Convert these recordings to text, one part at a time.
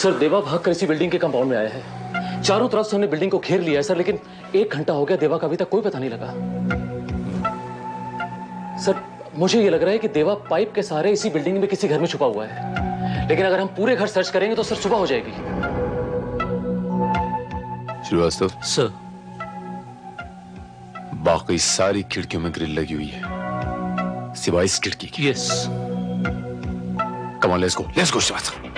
Sir देवा भाग कर इसी बिल्डिंग के कंपाउंड में आया है। चारों तरफ से हमने बिल्डिंग को घेर लिया है सर, लेकिन 1 घंटा हो गया, देवा का अभी तक कोई पता नहीं लगा। सर मुझे ये लग रहा है कि देवा पाइप के सहारे इसी बिल्डिंग में किसी घर में छुपा हुआ है, लेकिन अगर हम पूरे घर सर्च करेंगे तो सर सुबह हो जाएगी। श्रीवास्तव सर, बाकी सारी खिड़कियों में ग्रिल लगी हुई है सिवाय इस खिड़की की। Yes. Come on, let's go Srivastava.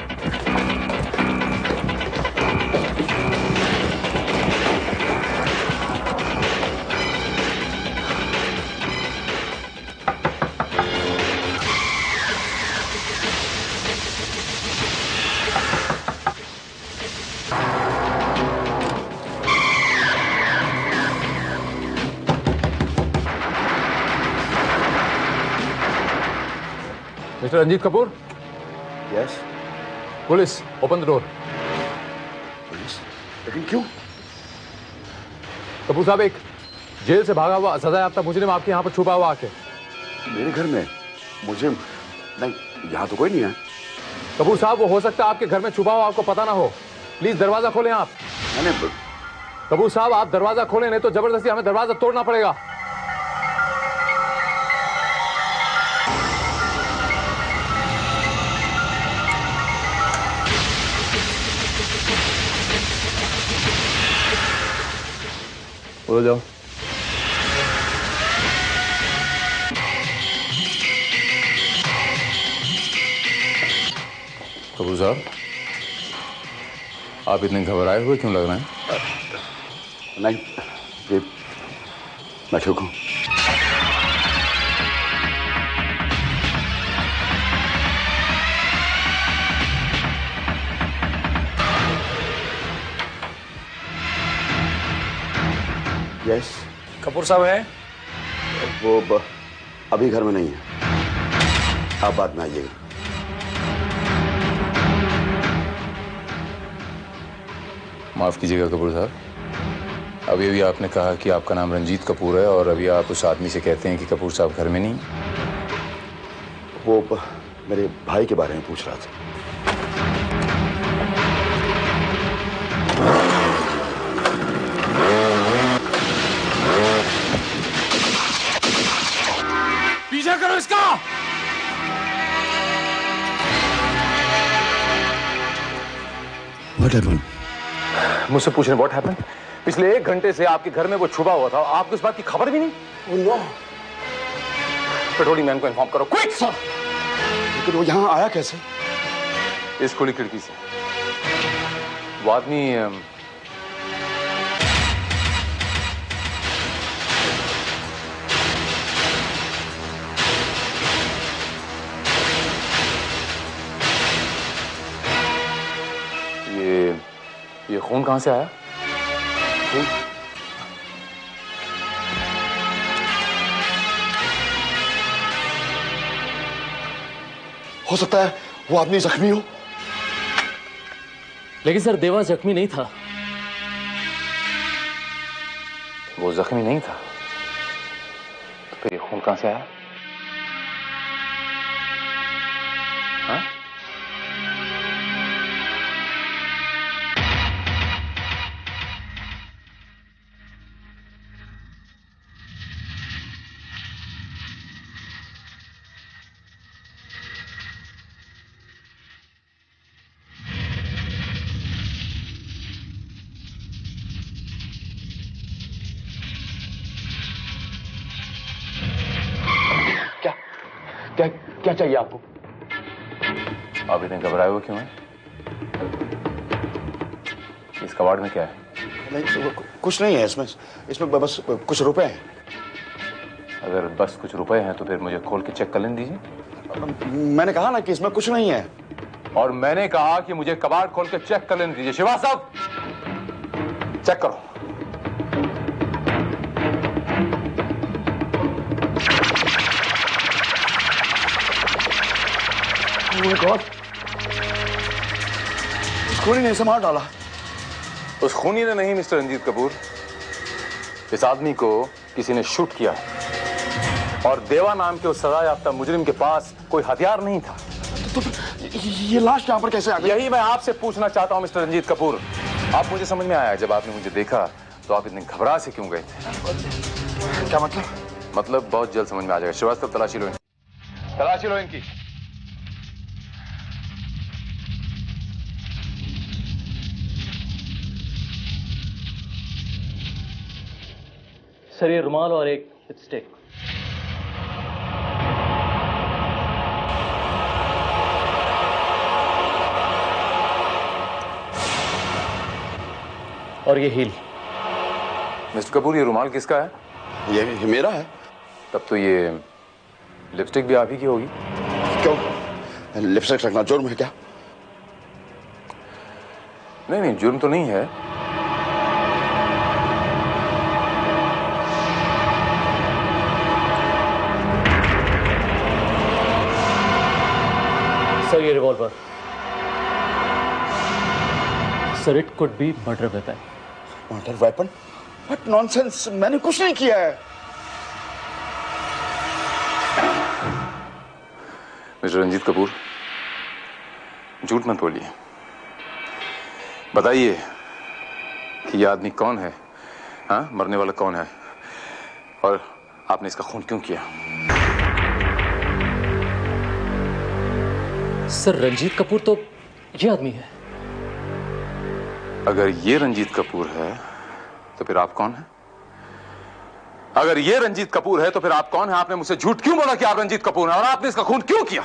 Mister Ranjit Kapoor. Yes. Police, open the door. Police? लेकिन क्यों? कपूर साहब, एक जेल से भागा हुआ सजायाफ्ता मुजरिम आपके यहाँ पर छुपा हुआ आके। मेरे घर में? मुझे नहीं, यहाँ तो कोई नहीं है। कपूर साहब, वो हो सकता है आपके घर में छुपा हुआ, आपको पता ना हो। प्लीज दरवाजा खोलें आप। मैंने कपूर साहब, आप दरवाजा खोलें, नहीं तो जबरदस्ती हमें दरवाजा तोड़ना पड़ेगा। बोलो जाओ। कपूर साहब, आप इतने घबराए हुए क्यों लग रहे हैं? नहीं, ये मैं ठीक हूँ। यस। कपूर साहब है? वो अभी घर में नहीं है, आप बाद में आइएगा। माफ कीजिएगा कपूर साहब, अभी अभी आपने कहा कि आपका नाम रंजीत कपूर है और अभी आप उस आदमी से कहते हैं कि कपूर साहब घर में नहीं। वो मेरे भाई के बारे में पूछ रहा था। पीछा करो इसका। What happened? मुझसे पूछ रहे व्हाट हैपेंड? पिछले 1 घंटे से आपके घर में वो छुपा हुआ था, आपको इस बात की खबर भी नहीं? Oh no! पेट्रोलिंग मैन को इन्फॉर्म करो, क्विक सर। लेकिन वो यहाँ आया कैसे? इस खुली खिड़की से। वो आदमी ये खून कहां से आया? खून? हो सकता है वो आदमी जख्मी हो। लेकिन सर देवा जख्मी नहीं था। वो जख्मी नहीं था तो फिर ये खून कहां से आया? हाँ? क्या चाहिए आपको? आप इतने घबराए हुए क्यों हैं? इस कबाड़ में क्या है? नहीं, कुछ नहीं है इसमें। इसमें बस कुछ रुपए हैं। अगर बस कुछ रुपए हैं तो फिर मुझे खोल के चेक कर लेने दीजिए। मैंने कहा ना कि इसमें कुछ नहीं है। और मैंने कहा कि मुझे कबाड़ खोल के चेक कर लेने दीजिए। श्रीवास्तव, चेक करो। खूनी ने इसे मार डाला। उस खूनी ने नहीं मिस्टर रंजीत कपूर, इस आदमी को किसी ने शूट किया और देवा नाम के उस सजायाफ्ता मुजरिम के पास कोई हथियार नहीं था। तो ये लाश यहाँ पर कैसे आ गई? यही मैं आपसे पूछना चाहता हूँ मिस्टर रंजीत कपूर। आप मुझे समझ में आया, जब आपने मुझे देखा तो आप इतने घबरा से क्यों गए थे? क्या मतलब? मतलब बहुत जल्द समझ में आ जाएगा। श्रीवास्तव, तलाशी लो इनकी, तलाशी लो इनकी। सर ये रुमाल और एक लिपस्टिक। और ये हील। मिस्टर कपूर, ये रुमाल किसका है? ये मेरा है। तब तो ये लिपस्टिक भी आप ही की होगी। क्यों? लिपस्टिक रखना जुर्म है क्या? नहीं नहीं, जुर्म तो नहीं है। सर ये revolver. Sir it could be murder weapon. Murder weapon? What nonsense! मैंने कुछ नहीं किया है। मिस्टर रंजीत कपूर, झूठ मत बोलिए। बताइए कि यह आदमी कौन है? हाँ, मरने वाला कौन है और आपने इसका खून क्यों किया? सर रंजीत कपूर तो ये आदमी है। अगर ये रंजीत कपूर है तो फिर आप कौन हैं? अगर ये रंजीत कपूर है तो फिर आप कौन हैं? आपने मुझसे झूठ क्यों बोला कि आप रंजीत कपूर हैं और आपने इसका खून क्यों किया?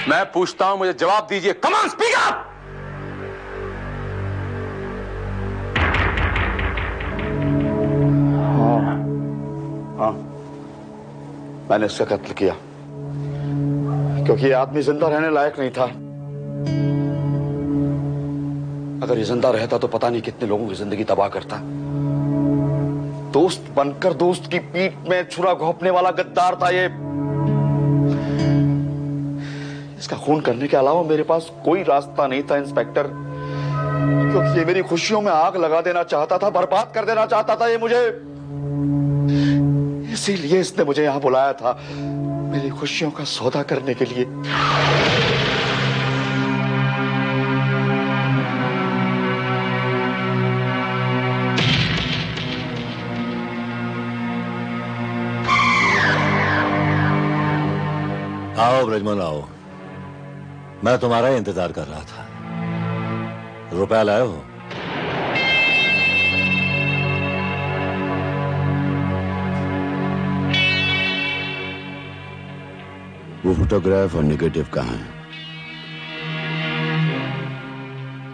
मैं पूछता हूं, मुझे जवाब दीजिए। Come on, speak up! हाँ, मैंने इसका कत्ल किया क्योंकि ये आदमी जिंदा रहने लायक नहीं था। अगर ये जिंदा रहता तो पता नहीं कितने लोगों की जिंदगी तबाह करता। दोस्त बनकर दोस्त की पीठ में छुरा घोंपने वाला गद्दार था ये। इसका खून करने के अलावा मेरे पास कोई रास्ता नहीं था इंस्पेक्टर, क्योंकि ये मेरी खुशियों में आग लगा देना चाहता था, बर्बाद कर देना चाहता था ये मुझे। इसीलिए इसने मुझे यहां बुलाया था, मेरी खुशियों का सौदा करने के लिए। आओ ब्रजमोहन आओ, मैं तुम्हारा ही इंतजार कर रहा था। रुपया लाए हो? वो फोटोग्राफ और नेगेटिव कहाँ है?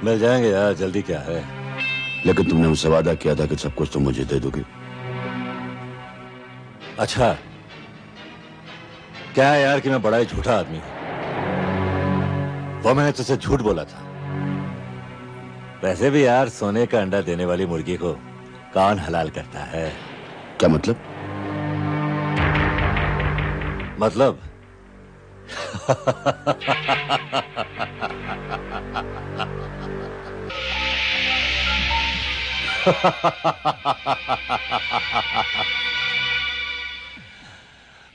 मिल जाएंगे यार, जल्दी क्या है। लेकिन तुमने मुझसे वादा किया था कि सब कुछ तुम मुझे दे दोगे। अच्छा, क्या है यार कि मैं बड़ा ही झूठा आदमी हूं। वो मैंने तुझसे झूठ बोला था। वैसे भी यार, सोने का अंडा देने वाली मुर्गी को कौन हलाल करता है? क्या मतलब? मतलब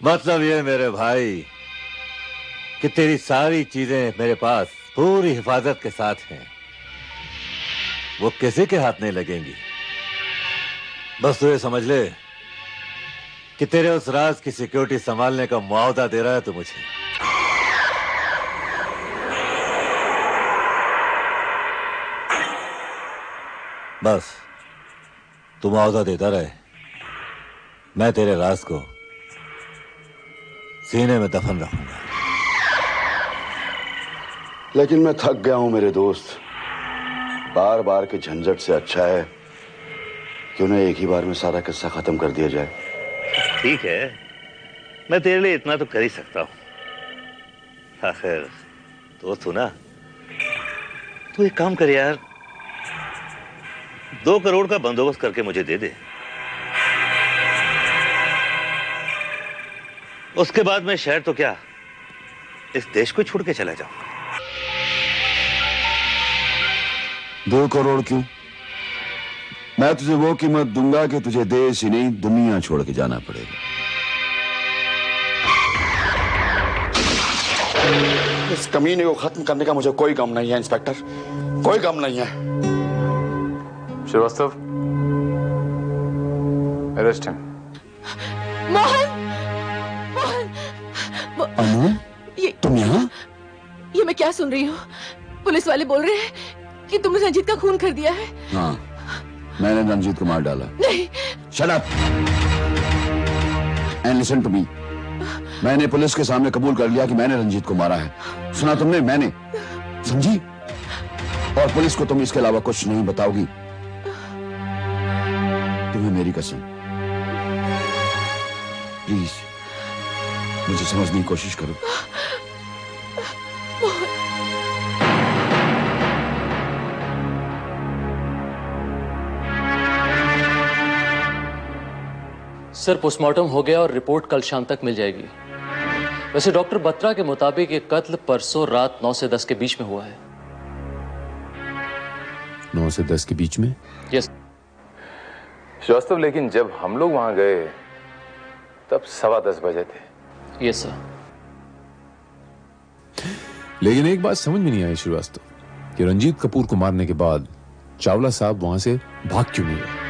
मतलब ये मेरे भाई कि तेरी सारी चीजें मेरे पास पूरी हिफाजत के साथ हैं। वो किसी के हाथ नहीं लगेंगी। बस तू ये समझ ले कि तेरे उस राज की सिक्योरिटी संभालने का मुआवजा दे रहा है तू मुझे। बस तू मुआवजा देता रहे, मैं तेरे राज को सीने में दफन रखूंगा। लेकिन मैं थक गया हूं मेरे दोस्त। बार बार के झंझट से अच्छा है कि उन्हें एक ही बार में सारा किस्सा खत्म कर दिया जाए। ठीक है, मैं तेरे लिए इतना तो कर ही सकता हूं। आखिर दोस्त हूं ना। तू एक काम कर यार, 2 करोड़ का बंदोबस्त करके मुझे दे दे। उसके बाद मैं शहर तो क्या, इस देश को छोड़ के चला जाऊंगा। 2 करोड़ क्यों? मैं तुझे वो कीमत दूंगा कि तुझे देश ही नहीं दुनिया छोड़ के जाना पड़ेगा। इस कमीने को खत्म करने का मुझे कोई गम नहीं है इंस्पेक्टर, कोई गम नहीं है। Srivastava, arrest him. मोहन, अनु, तुम यहाँ? ये मैं क्या सुन रही हूँ? पुलिस वाले बोल रहे हैं कि तुमने रंजीत का खून कर दिया है। हाँ, मैंने रंजीत को मार डाला। नहीं। Shut up and listen to me। मैंने पुलिस के सामने कबूल कर लिया कि मैंने रंजीत को मारा है। सुना तुमने? मैंने, समझी? और पुलिस को तुम इसके अलावा कुछ नहीं बताओगी। तुम्हें मेरी कसम। प्लीज मुझे समझने की कोशिश करो। सर, पोस्टमार्टम हो गया और रिपोर्ट कल शाम तक मिल जाएगी। वैसे डॉक्टर बत्रा के मुताबिक ये कत्ल परसों रात 9 से 10 के बीच में हुआ है। 9 से 10 के बीच में? यस। श्रीवास्तव, लेकिन जब हम लोग वहां गए तब 10:15 बजे थे। Yes sir. लेकिन एक बात समझ में नहीं आई श्रीवास्तव कि रंजीत कपूर को मारने के बाद चावला साहब वहां से भाग क्यों नहीं गए?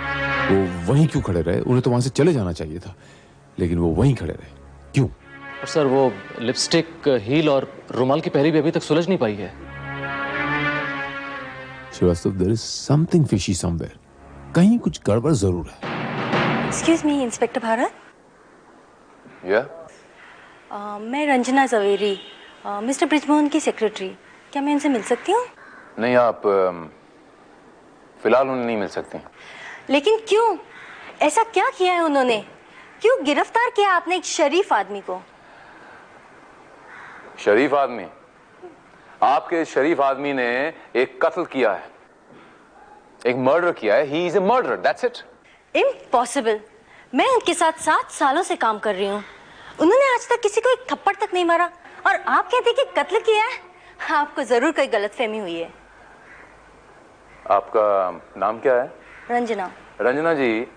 वो वहीं क्यों खड़े रहे? उन्हें तो वहां से चले जाना चाहिए था, लेकिन वो वहीं खड़े रहे, क्यों? और सर, वो लिपस्टिक, हील और रुमाल की पहली भी अभी तक सुलझ नहीं पाई है। Srivastava, there is something fishy somewhere. कहीं कुछ गड़बड़ जरूर है। Excuse me inspector Bharat. Yeah? मैं रंजना जवेरी, मिस्टर ब्रिजमोहन की सेक्रेटरी। क्या मैं उनसे मिल सकती हूँ? नहीं, आप फिलहाल उन्हें नहीं मिल सकती। लेकिन क्यों? ऐसा क्या किया है उन्होंने? क्यों गिरफ्तार किया आपने एक शरीफ आदमी को? शरीफ आदमी? आपके शरीफ आदमी ने एक कत्ल किया है, एक मर्डर किया है। He is a murderer, that's it. Impossible. मैं उनके साथ 7 सालों से काम कर रही हूँ। उन्होंने आज तक किसी को एक थप्पड़ तक नहीं मारा, और आप कहते हैं कि कत्ल किया है? आपको जरूर कोई गलतफहमी हुई है। आपका नाम क्या है? रंजना। रंजना जी,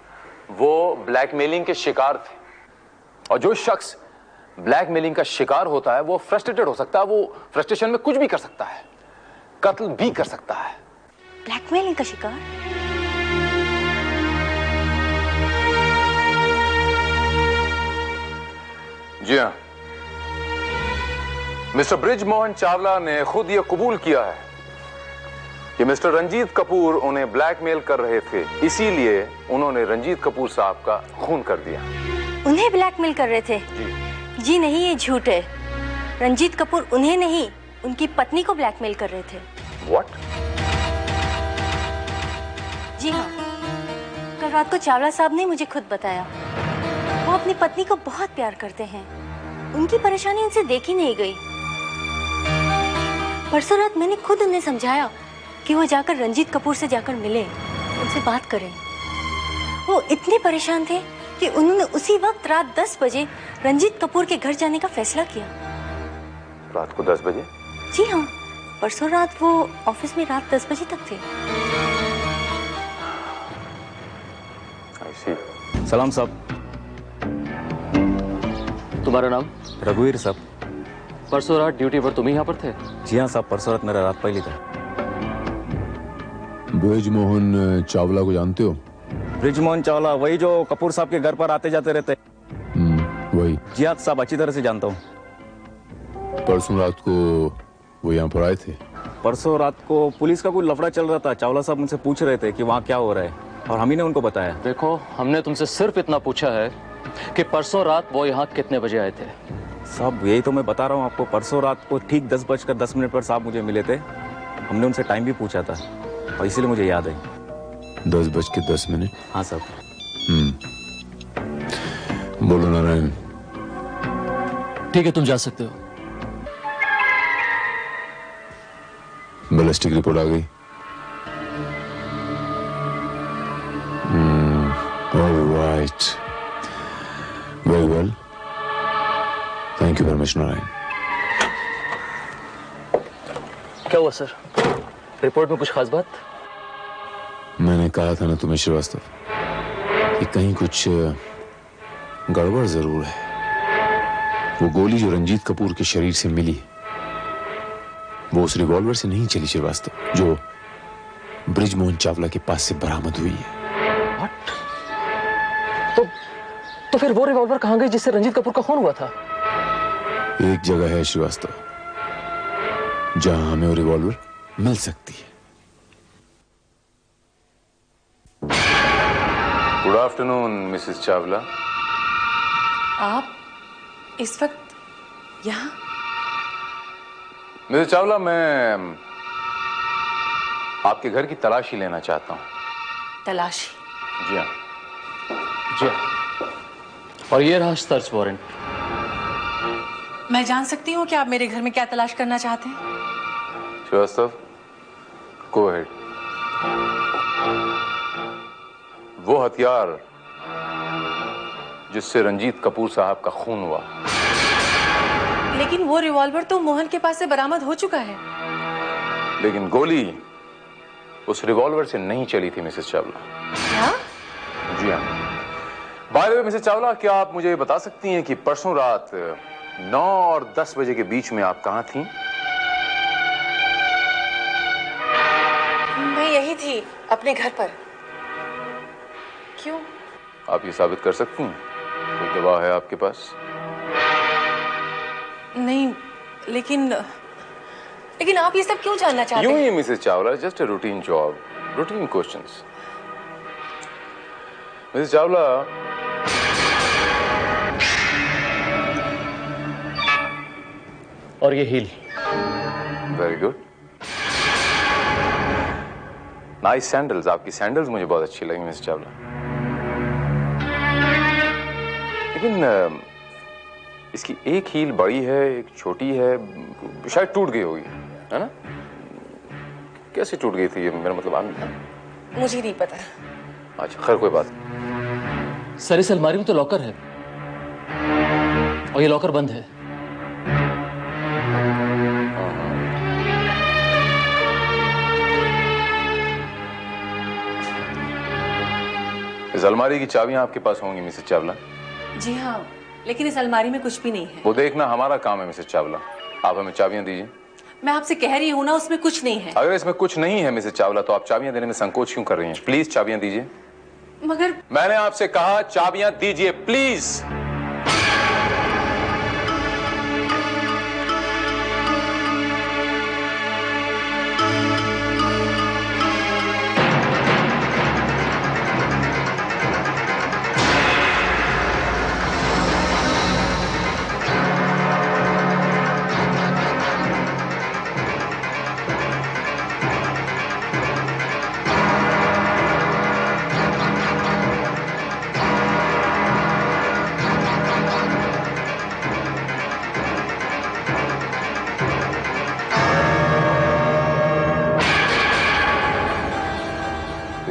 वो ब्लैकमेलिंग के शिकार थे, और जो शख्स ब्लैकमेलिंग का शिकार होता है वो फ्रस्ट्रेटेड हो सकता है। वो फ्रस्ट्रेशन में कुछ भी कर सकता है, कत्ल भी कर सकता है। ब्लैकमेलिंग का शिकार? जी हाँ, मिस्टर ब्रिजमोहन चावला ने खुद यह कबूल किया है कि मिस्टर रंजीत कपूर उन्हें ब्लैकमेल कर रहे थे, इसीलिए उन्होंने रंजीत कपूर साहब का खून कर दिया। उन्हें ब्लैकमेल कर रहे थे? जी नहीं, ये झूठ है। रंजीत कपूर उन्हें नहीं, उनकी पत्नी को ब्लैकमेल कर रहे थे। What? जी हाँ, कल रात को चावला साहब ने मुझे खुद बताया। वो अपनी पत्नी को बहुत प्यार करते हैं। उनकी परेशानी उनसे देखी नहीं गई। परसों रात मैंने खुद उन्हें समझाया कि वो जाकर रंजीत कपूर से जाकर मिले, उनसे बात करें। वो इतने परेशान थे कि उन्होंने उसी वक्त रात 10 बजे रंजीत कपूर के घर जाने का फैसला किया। रात को 10 बजे? जी हाँ, परसों रात वो ऑफिस में रात 10 बजे तक थे। सलाम साहब। तुम्हारा नाम? रघुवीर साहब। परसों रात ड्यूटी पर तुम ही यहाँ पर थे? जी हाँ साहब, परसों रात मेरा रात पहली था। ब्रिजमोहन चावला को जानते हो? ब्रिजमोहन चावला, वही जो कपूर साहब के घर पर आते जाते रहते? वही। जी हाँ साहब, अच्छी तरह से जानता हूँ। परसों रात को वो यहाँ पर आए थे? परसों रात को पुलिस का कोई लफड़ा चल रहा था। चावला साहब मुझसे पूछ रहे थे कि वहाँ क्या हो रहा है, और हम ही ने उनको बताया। देखो, हमने तुमसे सिर्फ इतना पूछा है कि परसों रात वो यहाँ कितने बजे आए थे। साहब यही तो मैं बता रहा हूँ आपको। परसों रात को ठीक 10:10 पर साहब मुझे मिले थे। हमने उनसे टाइम भी पूछा था, और इसीलिए मुझे याद है। 10:10? हाँ साहब। बोलो नारायण। ठीक है, तुम जा सकते हो। बैलिस्टिक रिपोर्ट आ गई? Alright, very well, thank you very much Narayan. क्या हुआ सर? रिपोर्ट में कुछ खास बात? मैंने कहा था ना तुम्हें श्रीवास्तव कि कहीं कुछ गड़बड़ जरूर है। वो गोली जो रंजीत कपूर के शरीर से मिली, वो उस रिवॉल्वर से नहीं चली श्रीवास्तव जो ब्रिजमोहन चावला के पास से बरामद हुई है। तो फिर वो रिवॉल्वर कहां गई जिससे रंजीत कपूर का खून हुआ था? एक जगह है श्रीवास्तव जहां हमें वो रिवॉल्वर मिल सकती है। Good afternoon Mrs Chawla. आप इस वक्त यहाँ? मिसेस चावला, मैं आपके घर की तलाशी लेना चाहता हूँ। तलाशी? जी हाँ। जी हाँ। और ये रहा सर्च वारंट। मैं जान सकती हूँ कि आप मेरे घर में क्या तलाश करना चाहते हैं? Srivastava, go ahead. वो हथियार जिससे रंजीत कपूर साहब का खून हुआ। लेकिन वो रिवॉल्वर तो मोहन के पास से बरामद हो चुका है। लेकिन गोली उस रिवॉल्वर से नहीं चली थी मिसेस चावला। क्या? जी हाँ। By the way Mrs Chawla, क्या आप मुझे बता सकती हैं कि परसों रात 9 और 10 बजे के बीच में आप कहां थीं? मैं यही थी, अपने घर पर। क्यों? आप ये साबित कर सकती हैं? कोई गवाह है आपके पास? नहीं, लेकिन आप ये सब क्यों जानना चाहते यूं हैं? ही Mrs Chawla, just a routine job, routine questions. Mrs Chawla, और ये heel. Very good. Nice sandals. आपकी सैंडल्स मुझे बहुत अच्छी लगी मिसेस चावला। लेकिन इसकी एक हील बड़ी है, एक छोटी है, शायद टूट गई होगी, है ना? कैसे टूट गई थी ये मेरा मतलब मुझे नहीं पता। अच्छा, खैर कोई बात नहीं। सर, इस अलमारी में तो लॉकर है और ये लॉकर बंद है। इस अलमारी की चाबियां आपके पास होंगी मिसेस चावला? जी हाँ, लेकिन इस अलमारी में कुछ भी नहीं है। वो देखना हमारा काम है मिसेस चावला। आप हमें चाबियां दीजिए। मैं आपसे कह रही हूँ ना, उसमें कुछ नहीं है। अगर इसमें कुछ नहीं है मिसेस चावला, तो आप चाबियां देने में संकोच क्यों कर रही हैं? प्लीज चाबियां दीजिए। मगर मैंने आपसे कहा चाबियां दीजिए, प्लीज।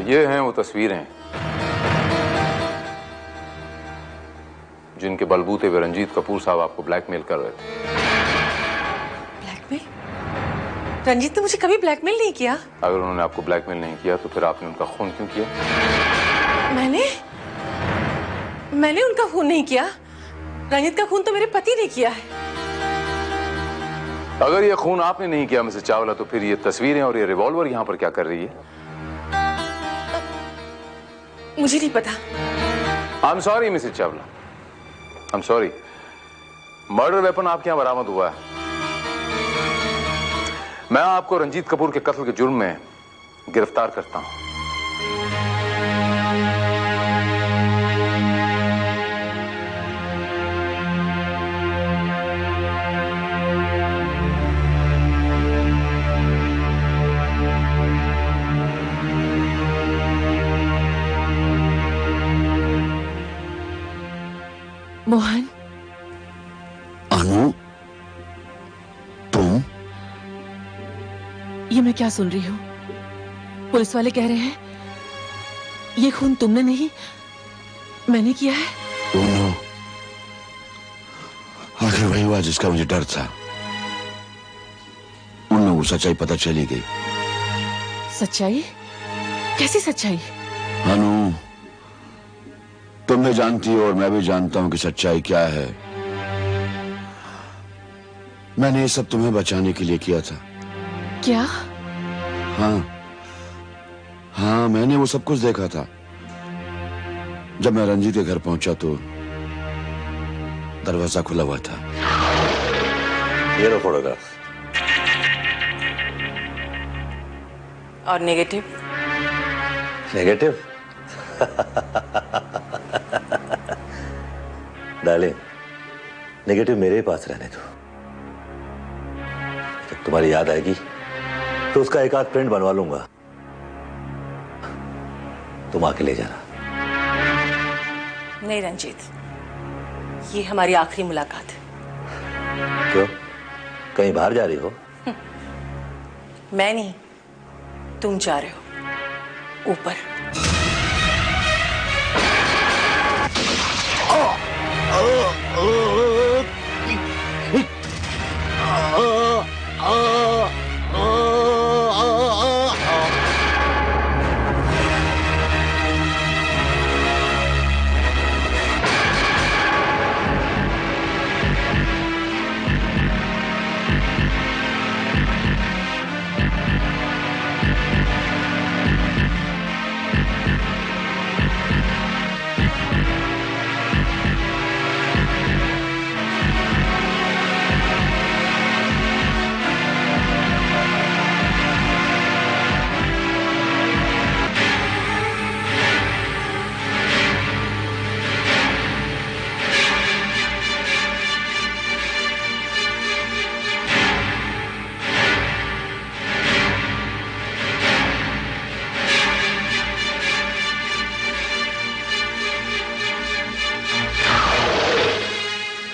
ये हैं वो तस्वीरें जिनके बलबूते पे रंजीत कपूर साहब आपको ब्लैकमेल कर रहे थे। ब्लैकमेल? रंजीत ने मुझे कभी ब्लैकमेल नहीं किया। अगर उन्होंने आपको ब्लैकमेल नहीं किया तो फिर आपने उनका खून क्यों किया? मैंने उनका खून नहीं किया। रंजीत का खून तो मेरे पति ने किया है। अगर ये खून आपने नहीं किया मिसेस चावला, तो फिर ये तस्वीरें और ये रिवॉल्वर यहाँ पर क्या कर रही है? मुझे नहीं पता। I am sorry Mrs Chawla, I am sorry. Murder weapon आपके यहाँ बरामद हुआ है। मैं आपको रंजीत कपूर के कत्ल के जुर्म में गिरफ्तार करता हूं। मोहन। अनु, तुम? ये मैं क्या सुन रही हूँ? पुलिस वाले कह रहे हैं ये खून तुमने नहीं, मैंने किया है। अनु, आखिर वही हुआ जिसका मुझे डर था। उनमें वो सच्चाई पता चली गई। सच्चाई? कैसी सच्चाई? अनु, तुम भी जानती हो और मैं भी जानता हूं कि सच्चाई क्या है। मैंने ये सब तुम्हें बचाने के लिए किया था। क्या? हाँ हाँ, मैंने वो सब कुछ देखा था। जब मैं रंजीत के घर पहुंचा तो दरवाजा खुला हुआ था। ये लो फोटोग्राफ। और नेगेटिव? नेगेटिव? डार्लिंग, नेगेटिव मेरे ही पास रहने दो। जब तुम्हारी याद आएगी तो उसका एक आध प्रिंट बनवा लूंगा, तुम आके ले जाना। नहीं रंजीत, ये हमारी आखिरी मुलाकात है। क्यों, कहीं बाहर जा रही हो? मैं नहीं, तुम जा रहे हो ऊपर।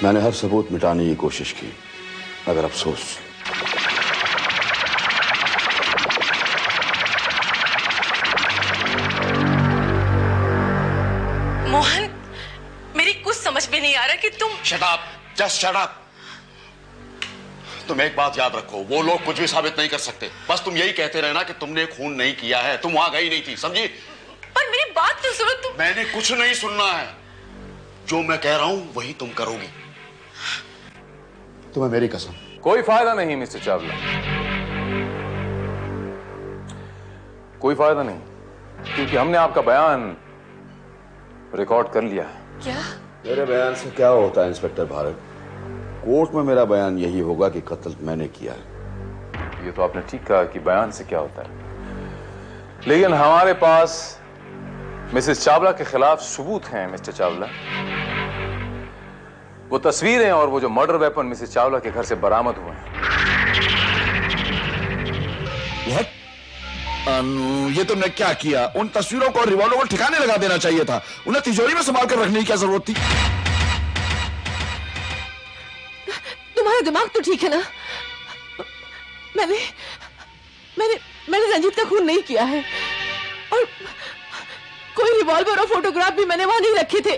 मैंने हर सबूत मिटाने की कोशिश की, मगर अफसोस। मोहन, मेरी कुछ समझ में नहीं आ रहा कि तुम। Shut up, just shut up. तुम एक बात याद रखो, वो लोग कुछ भी साबित नहीं कर सकते। बस तुम यही कहते रहना कि तुमने खून नहीं किया है, तुम वहां गई नहीं थी, समझी? पर मेरी बात तो सुनो तुम। मैंने कुछ नहीं सुनना है, जो मैं कह रहा हूं वही तुम करोगी। तुम्हें मेरी कसम। कोई फायदा नहीं मिस्टर चावला, कोई फायदा नहीं, क्योंकि हमने आपका बयान रिकॉर्ड कर लिया है। क्या? मेरे बयान से क्या होता है इंस्पेक्टर भारत? कोर्ट में मेरा बयान यही होगा कि कत्ल मैंने किया है। ये तो आपने ठीक कहा कि बयान से क्या होता है, लेकिन हमारे पास मिसेस चावला के खिलाफ सबूत हैं मिस्टर चावला। वो तस्वीरें और वो जो मर्डर वेपन मिसेस चावला के घर से बरामद हुए हैं। ये तुमने क्या किया? उन तस्वीरों को और रिवॉल्वर को ठिकाने लगा देना चाहिए था, उन्हें तिजोरी में संभाल कर रखने की क्या जरूरत थी? तुम्हारा दिमाग तो ठीक है ना? मैंने मैंने मैंने रंजीत का खून नहीं किया है, और कोई रिवॉल्वर और फोटोग्राफ भी मैंने वहां नहीं रखे थे।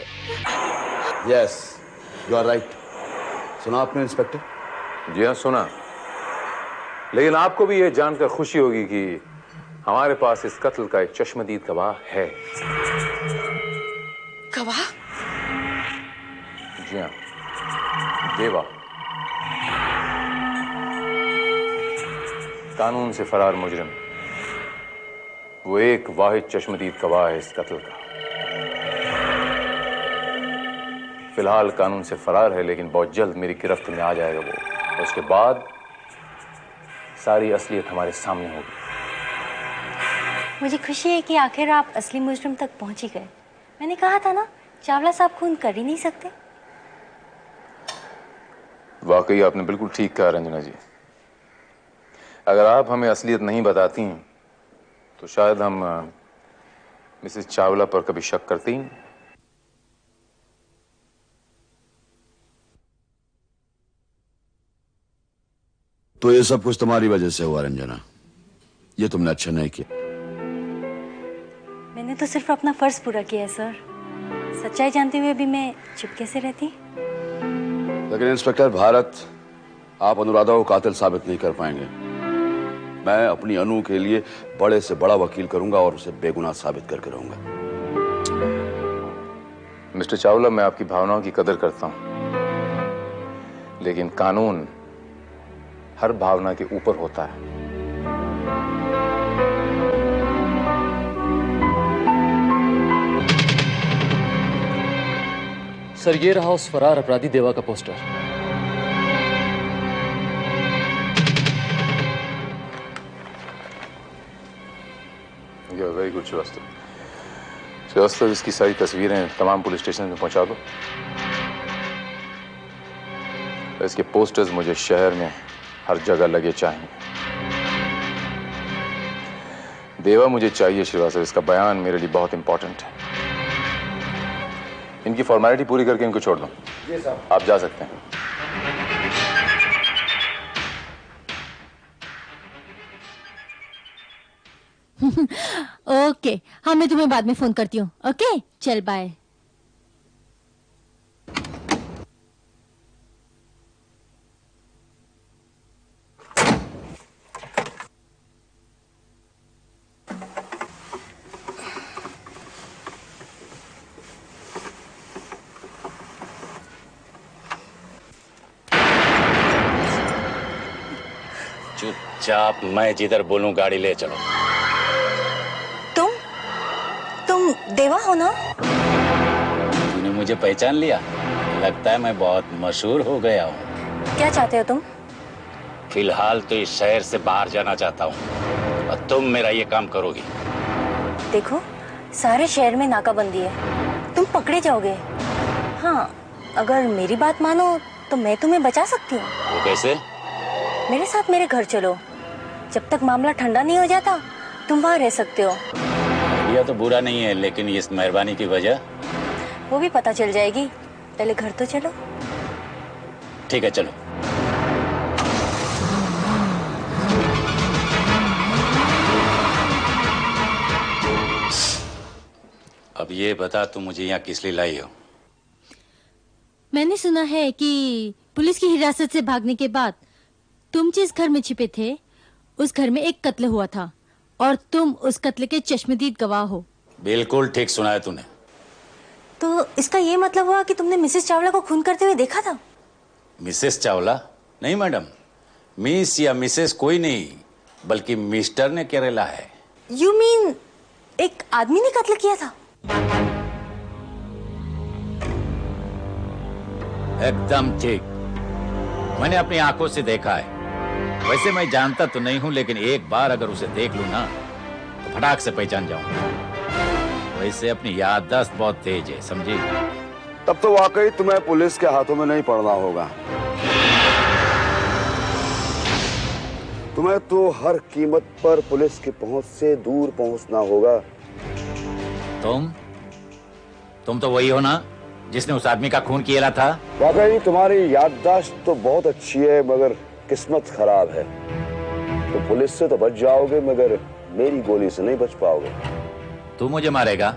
Yes, you are right. सुना आपने इंस्पेक्टर? जी हाँ, सुना। लेकिन आपको भी यह जानकर खुशी होगी कि हमारे पास इस कत्ल का एक चश्मदीद गवाह है। गवाह? जी हाँ, देवा। कानून से फरार मुजरिम, वो एक वाहिद चश्मदीद गवाह है इस कत्ल का। फिलहाल कानून से फरार है, लेकिन बहुत जल्द मेरी गिरफ्त में आ जाएगा वो, और उसके बाद सारी असलियत हमारे सामने होगी। मुझे खुशी है कि आखिर आप असली मुजरिम तक पहुंच ही गए। मैंने कहा था ना, चावला साहब खून कर ही नहीं सकते। वाकई आपने बिल्कुल ठीक कहा रंजना जी। अगर आप हमें असलियत नहीं बताती तो शायद हम मिसेस चावला पर कभी शक करते ही नहीं। तो ये सब कुछ तुम्हारी वजह से हुआ रंजना, ये तुमने अच्छा नहीं किया। मैंने तो सिर्फ अपना फर्ज पूरा किया है सर। सच्चाई जानते हुए भी मैं चुप कैसे रहती? लेकिन इंस्पेक्टर भारत, आप अनुराधा को कातिल साबित नहीं कर पाएंगे। मैं अपनी अनु के लिए बड़े से बड़ा वकील करूंगा और उसे बेगुनाह साबित करके रहूंगा। मिस्टर चावला, मैं आपकी भावनाओं की कदर करता हूं, लेकिन कानून हर भावना के ऊपर होता है। सर, ये रहा उस फरार अपराधी देवा का poster. Very good Srivastava. Srivastava, इसकी सारी तस्वीरें तमाम पुलिस स्टेशन में पहुंचा दो। इसके पोस्टर्स मुझे शहर में हर जगह लगे चाहिए। देवा मुझे चाहिए श्रीवास्तव, इसका बयान मेरे लिए बहुत इंपॉर्टेंट है। इनकी फॉर्मेलिटी पूरी करके इनको छोड़ दो। जी साहब। आप जा सकते हैं। ओके, हाँ मैं तुम्हें बाद में फोन करती हूँ। ओके, चल बाय। चुपचाप, मैं जिधर बोलूं गाड़ी ले चलो। तुम देवा हो ना? तूने मुझे पहचान लिया? लगता है मैं बहुत मशहूर हो गया हूँ। क्या चाहते हो तुम? फिलहाल तो इस शहर से बाहर जाना चाहता हूँ और तुम मेरा ये काम करोगी। देखो, सारे शहर में नाकाबंदी है, तुम पकड़े जाओगे। हाँ, अगर मेरी बात मानो तो मैं तुम्हें बचा सकती हूँ। वो कैसे? मेरे साथ मेरे घर चलो, जब तक मामला ठंडा नहीं हो जाता तुम वहाँ रह सकते हो। यह तो बुरा नहीं है, लेकिन इस मेहरबानी की वजह? वो भी पता चल जाएगी, पहले घर तो चलो। ठीक है, चलो। अब ये बता, तू मुझे यहाँ किस लिए लाई हो? मैंने सुना है कि पुलिस की हिरासत से भागने के बाद तुम जिस घर में छिपे थे उस घर में एक कत्ल हुआ था और तुम उस कत्ल के चश्मदीद गवाह हो। बिल्कुल ठीक सुना है तूने। तो इसका ये मतलब हुआ कि तुमने मिसेस चावला को खून करते हुए देखा था? मिसेस चावला? नहीं मैडम, मिस या मिसेस कोई नहीं, बल्कि मिस्टर ने केरला है। यू मीन एक आदमी ने कत्ल किया था? एकदम ठीक, मैंने अपनी आंखों से देखा है। वैसे मैं जानता तो नहीं हूं, लेकिन एक बार अगर उसे देख लूं ना तो फटाक से पहचान जाऊंगा। वैसे अपनी याददाश्त बहुत तेज है, समझी? तब तो वाकई तुम्हें पुलिस के हाथों में नहीं पड़ना होगा। तुम्हें तो हर कीमत पर पुलिस की पहुंच से दूर पहुंचना होगा। तुम तो वही हो ना जिसने उस आदमी का खून किया था? वाकई तुम्हारी याददाश्त तो बहुत अच्छी है, मगर किस्मत खराब है। तो पुलिस से तो बच जाओगे, मगर मेरी गोली से नहीं बच पाओगे। तू मुझे मारेगा?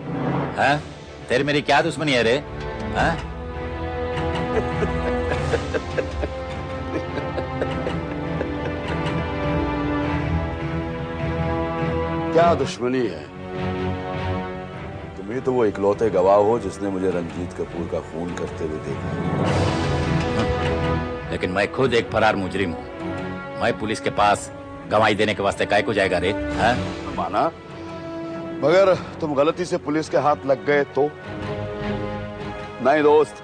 हैं? तेरी मेरी क्या दुश्मनी है रे? हैं? क्या दुश्मनी है? तुम्हें तो वो इकलौते गवाह हो जिसने मुझे रंजीत कपूर का खून करते हुए देखा। लेकिन मैं खुद एक फरार मुजरिम हूँ। मैं पुलिस के पास गवाही देने के वास्ते काय को जाएगा रे? हैं? माना, मगर तुम गलती से पुलिस के हाथ लग गए तो? नहीं दोस्त,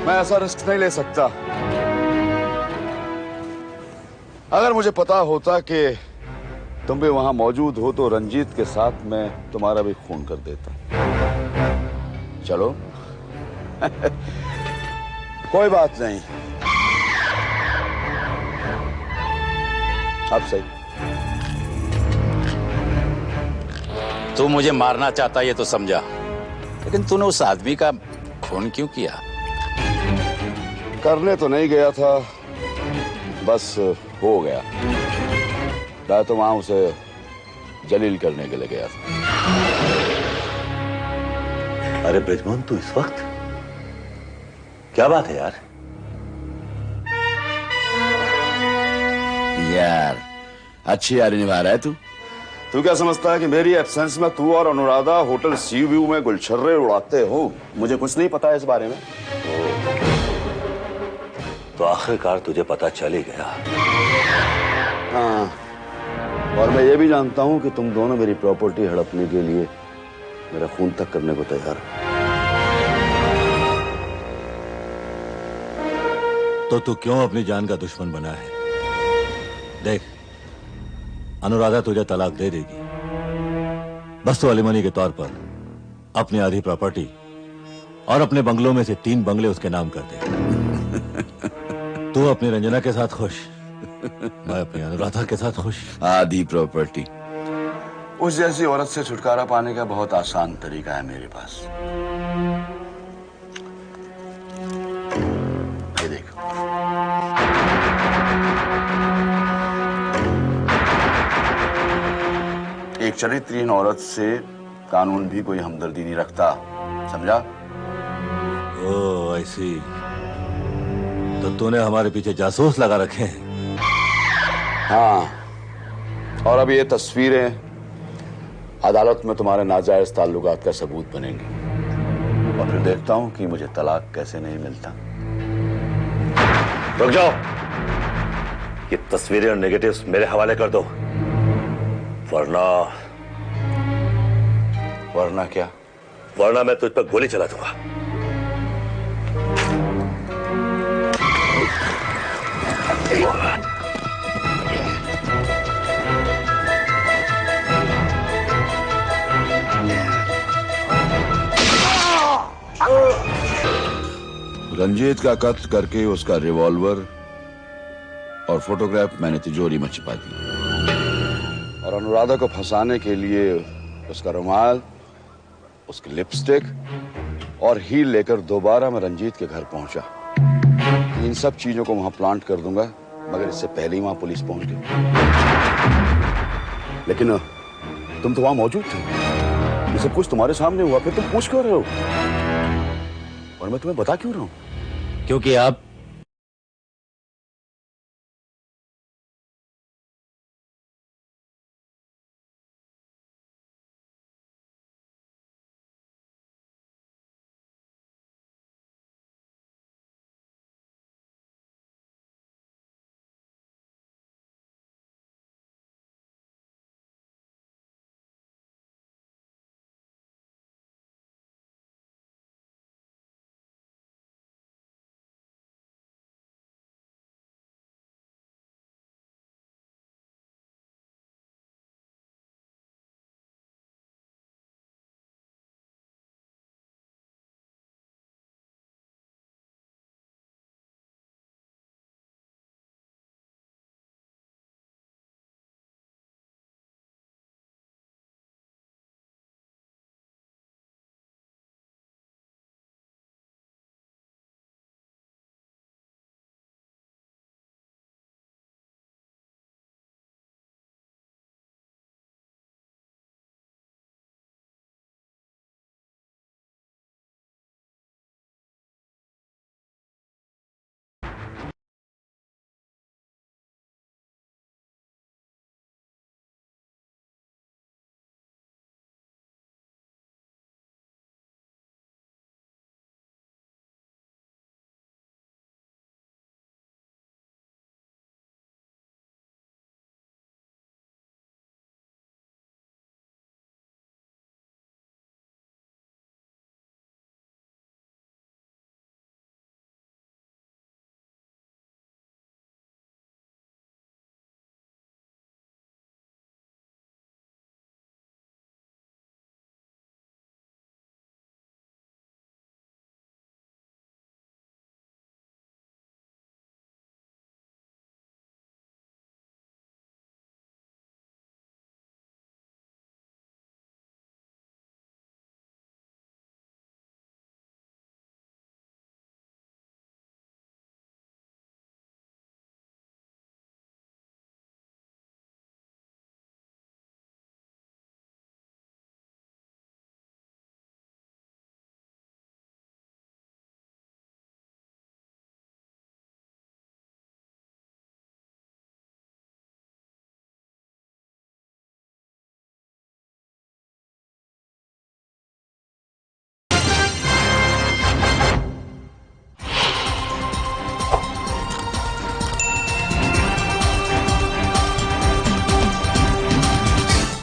मैं ऐसा रिस्क नहीं ले सकता। अगर मुझे पता होता कि तुम भी वहां मौजूद हो तो रंजीत के साथ मैं तुम्हारा भी खून कर देता। चलो कोई बात नहीं, अब सही। तू मुझे मारना चाहता ये तो समझा, लेकिन तूने उस आदमी का खून क्यों किया? करने तो नहीं गया था, बस हो गया। मैं तो वहां उसे जलील करने के लिए गया था। अरे ब्रिजमोहन, तू इस वक्त? क्या बात है यार? यार अच्छी यारी निभा रहा है तू। तू क्या समझता है कि मेरी एब्सेंस में तू और अनुराधा होटल सी व्यू में गुलछर्रे उड़ाते हो? मुझे कुछ नहीं पता है इस बारे में। तो आखिरकार तुझे पता चल ही गया। हाँ, और मैं ये भी जानता हूं कि तुम दोनों मेरी प्रॉपर्टी हड़पने के लिए मेरा खून तक करने को तैयार हो। तो तू क्यों अपनी जान का दुश्मन बना है? देख, अनुराधा तुझे तलाक दे देगी, बस तो एलिमनी के तौर पर अपनी आधी प्रॉपर्टी और अपने बंगलों में से 3 बंगले उसके नाम कर दे। तू अपनी रंजना के साथ खुश, मैं अपनी अनुराधा के साथ खुश। आधी प्रॉपर्टी, उस जैसी औरत से छुटकारा पाने का बहुत आसान तरीका है मेरे पास। ये देख, एक चरित्रहीन औरत से कानून भी कोई हमदर्दी नहीं रखता, समझा? ओह, ऐसी। तो तूने हमारे पीछे जासूस लगा रखे हैं? हाँ, और अब ये तस्वीरें अदालत में तुम्हारे नाजायज ताल्लुकात का सबूत बनेंगी, और फिर देखता हूं कि मुझे तलाक कैसे नहीं मिलता। रुक जाओ, ये तस्वीरें और नेगेटिव्स मेरे हवाले कर दो, वरना क्या? वरना मैं तुझ पर गोली चला दूंगा। रंजीत का कत्ल करके उसका रिवॉल्वर और फोटोग्राफ मैंने तिजोरी में छिपा दी, और अनुराधा को फंसाने के लिए उसका रुमाल, उसकी लिपस्टिक और हील लेकर दोबारा मैं रंजीत के घर पहुंचा। इन सब चीजों को वहां प्लांट कर दूंगा, मगर इससे पहले ही वहां पुलिस पहुंच गई। लेकिन तुम तो वहां मौजूद थे, ये सब कुछ तुम्हारे सामने हुआ, फिर तुम पूछ क्यों रहे हो? और मैं तुम्हें बता क्यों रहा हूं? क्योंकि आप